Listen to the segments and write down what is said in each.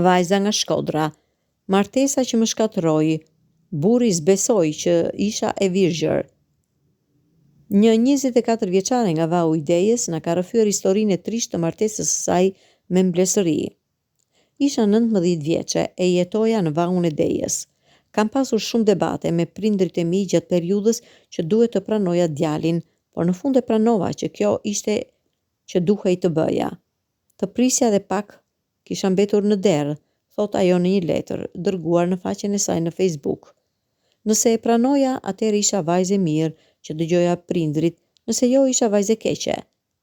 Vajza nga Shkodra. Martesa që më shkatërroi. Burri zbesoi që isha e virgjër. Një 24 vjeçare nga Vau i Dejës na ka rrëfyer historinë e trisht të martesës së saj me mblesëri. Isha 19 vjeçe e jetoja në Vaun e Dejës. Kam pasur shumë debate me prindrit e mi gjatë periudhës që duhet të pranoja djalin, por në fund e pranova që kjo ishte që duhej të bëja. Të prisja dhe pak kisha mbetur në derë, thot ajo në një letër dërguar në faqen e saj në Facebook. Nëse e pranoja, atëherë isha vajzë e mirë që dëgjoja prindrit, nëse jo isha vajzë e keqe.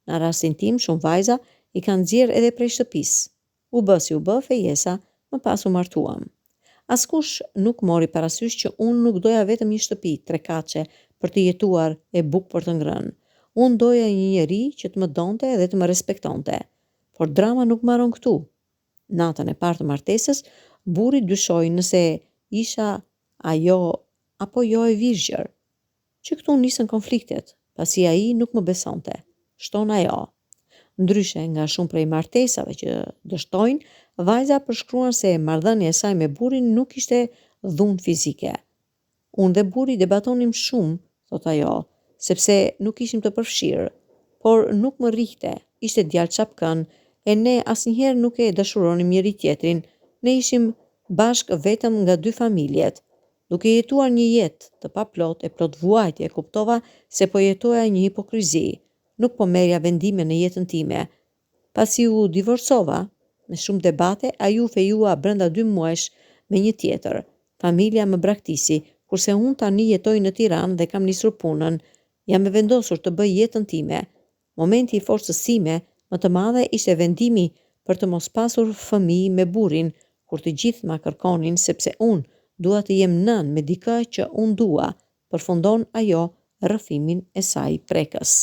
Në rastin tim, shumë vajza i kanë nxjerrë edhe prej shtëpisë. U bë si u bë, fejesa, më pas u martuam. Askush nuk mori parasysh që unë nuk doja vetëm një shtëpi, 3 kaçe, për të jetuar e bukë për të ngrënë. Unë doja një njeri që të më donte dhe të më respektonte. Por drama nuk mbaron këtu. Natën e parë të martesës, burri dyshoi nëse isha ajo apo jo e virgjër. Që këtu nisën konfliktet, pasi ai nuk më besonte. Shton ajo. Ndryshe nga shumë prej martesave që dështojnë, vajza përshkruan se marrëdhënia e saj me burrin nuk ishte dhunë fizike. Unë dhe burri debatonim shumë, thot ajo, sepse nuk ishim të përfshirë, por nuk më rrihte, ishte djalë çapkën, e ne asnjëherë nuk e dashuronim njëri tjetrin, ne ishim bashkë vetëm nga 2 familjet. Duke jetuar një jetë të paplot e plot vuajtje, kuptova se po jetoja një hipokrizi. Nuk po merja vendime në jetën time. Pasi u divorcova, me shumë debate, ai u fejua brenda 2 muajsh me një tjetër. Familja më braktisi, kurse unë tani jetoj në Tiranë dhe kam nisur punën. Jam e vendosur të bëj jetën time. Momenti i forcës time më të madhe ishte vendimi për të mos pasur fëmijë me burrin, kur të gjithë ma kërkonin sepse unë dua të jem nën me dikë që unë dua, përfundon ajo rrëfimin e saj prekës.